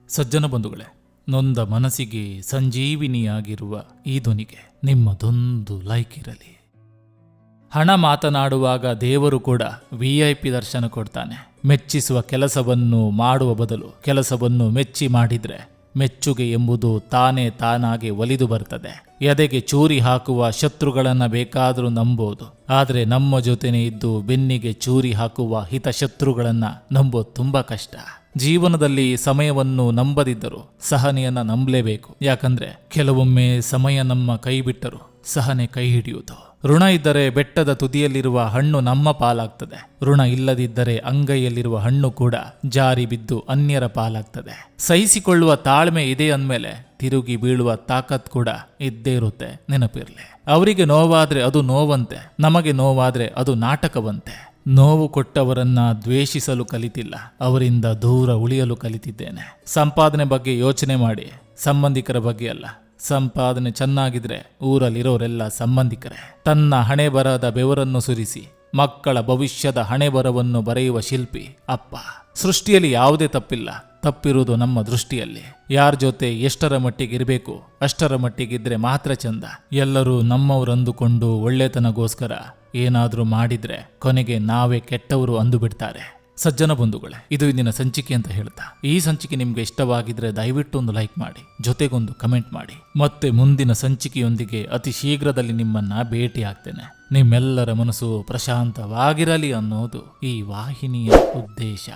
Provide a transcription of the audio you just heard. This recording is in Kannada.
ಸಜ್ಜನ ಬಂಧುಗಳೇ, ನೊಂದ ಮನಸ್ಸಿಗೆ ಸಂಜೀವಿನಿಯಾಗಿರುವ ಈ ಧ್ವನಿಗೆ ನಿಮ್ಮದೊಂದು ಲೈಕ್ ಇರಲಿ. ಹಣ ಮಾತನಾಡುವಾಗ ದೇವರು ಕೂಡ VIP ದರ್ಶನ ಕೊಡ್ತಾನೆ. ಮೆಚ್ಚಿಸುವ ಕೆಲಸವನ್ನು ಮಾಡುವ ಬದಲು ಕೆಲಸವನ್ನು ಮೆಚ್ಚಿ ಮಾಡಿದ್ರೆ ಮೆಚ್ಚುಗೆ ಎಂಬುದು ತಾನಾಗೆ ಒಲಿದು ಬರ್ತದೆ. ಎದೆಗೆ ಚೂರಿ ಹಾಕುವ ಶತ್ರುಗಳನ್ನ ಬೇಕಾದರೂ ನಂಬೋದು, ಆದರೆ ನಮ್ಮ ಜೊತೆನೇ ಇದ್ದು ಬೆನ್ನಿಗೆ ಚೂರಿ ಹಾಕುವ ಹಿತಶತ್ರುಗಳನ್ನ ನಂಬೋದು ತುಂಬಾ ಕಷ್ಟ. ಜೀವನದಲ್ಲಿ ಸಮಯವನ್ನು ನಂಬದಿದ್ದರೂ ಸಹನೆಯನ್ನ ನಂಬಲೇಬೇಕು. ಯಾಕಂದ್ರೆ ಕೆಲವೊಮ್ಮೆ ಸಮಯ ನಮ್ಮ ಕೈ ಬಿಟ್ಟರು ಸಹನೆ ಕೈ ಹಿಡಿಯುವುದು. ಋಣ ಇದ್ದರೆ ಬೆಟ್ಟದ ತುದಿಯಲ್ಲಿರುವ ಹಣ್ಣು ನಮ್ಮ ಪಾಲಾಗ್ತದೆ. ಋಣ ಇಲ್ಲದಿದ್ದರೆ ಅಂಗೈಯಲ್ಲಿರುವ ಹಣ್ಣು ಕೂಡ ಜಾರಿ ಬಿದ್ದು ಅನ್ಯರ ಪಾಲಾಗ್ತದೆ. ಸಹಿಸಿಕೊಳ್ಳುವ ತಾಳ್ಮೆ ಇದೆ ಅಂದಮೇಲೆ ತಿರುಗಿ ಬೀಳುವ ತಾಕತ್ ಕೂಡ ಇದ್ದೇ ಇರುತ್ತೆ, ನೆನಪಿರ್ಲಿ. ಅವರಿಗೆ ನೋವಾದ್ರೆ ಅದು ನೋವಂತೆ, ನಮಗೆ ನೋವಾದ್ರೆ ಅದು ನಾಟಕವಂತೆ. ನೋವು ಕೊಟ್ಟವರನ್ನ ದ್ವೇಷಿಸಲು ಕಲಿತಿಲ್ಲ, ಅವರಿಂದ ದೂರ ಉಳಿಯಲು ಕಲಿತಿದ್ದೇನೆ. ಸಂಪಾದನೆ ಬಗ್ಗೆ ಯೋಚನೆ ಮಾಡಿ, ಸಂಬಂಧಿಕರ ಬಗ್ಗೆ ಅಲ್ಲ. ಸಂಪಾದನೆ ಚೆನ್ನಾಗಿದ್ರೆ ಊರಲ್ಲಿರೋರೆಲ್ಲ ಸಂಬಂಧಿಕರೇ. ತನ್ನ ಹಣೆ ಬರದ ಬೆವರನ್ನು ಸುರಿಸಿ ಮಕ್ಕಳ ಭವಿಷ್ಯದ ಹಣೆ ಬರವನ್ನು ಬರೆಯುವ ಶಿಲ್ಪಿ ಅಪ್ಪ. ಸೃಷ್ಟಿಯಲ್ಲಿ ಯಾವುದೇ ತಪ್ಪಿಲ್ಲ, ತಪ್ಪಿರುವುದು ನಮ್ಮ ದೃಷ್ಟಿಯಲ್ಲಿ. ಯಾರ ಜೊತೆ ಎಷ್ಟರ ಮಟ್ಟಿಗಿರಬೇಕು ಅಷ್ಟರ ಮಟ್ಟಿಗಿದ್ರೆ ಮಾತ್ರ ಚಂದ. ಎಲ್ಲರೂ ನಮ್ಮವರಂದುಕೊಂಡು ಒಳ್ಳೆತನಗೋಸ್ಕರ ಏನಾದ್ರೂ ಮಾಡಿದ್ರೆ ಕೊನೆಗೆ ನಾವೇ ಕೆಟ್ಟವರು ಅಂದು ಬಿಡ್ತಾರೆ. ಸಜ್ಜನ ಬಂಧುಗಳೇ, ಇದು ಇಂದಿನ ಸಂಚಿಕೆ ಅಂತ ಹೇಳ್ತಾ, ಈ ಸಂಚಿಕೆ ನಿಮ್ಗೆ ಇಷ್ಟವಾಗಿದ್ರೆ ದಯವಿಟ್ಟು ಒಂದು ಲೈಕ್ ಮಾಡಿ, ಜೊತೆಗೊಂದು ಕಮೆಂಟ್ ಮಾಡಿ. ಮತ್ತೆ ಮುಂದಿನ ಸಂಚಿಕೆಯೊಂದಿಗೆ ಅತಿ ಶೀಘ್ರದಲ್ಲಿ ನಿಮ್ಮನ್ನ ಭೇಟಿ ಆಗ್ತೇನೆ. ನಿಮ್ಮೆಲ್ಲರ ಮನಸ್ಸು ಪ್ರಶಾಂತವಾಗಿರಲಿ ಅನ್ನೋದು ಈ ವಾಹಿನಿಯ ಉದ್ದೇಶ.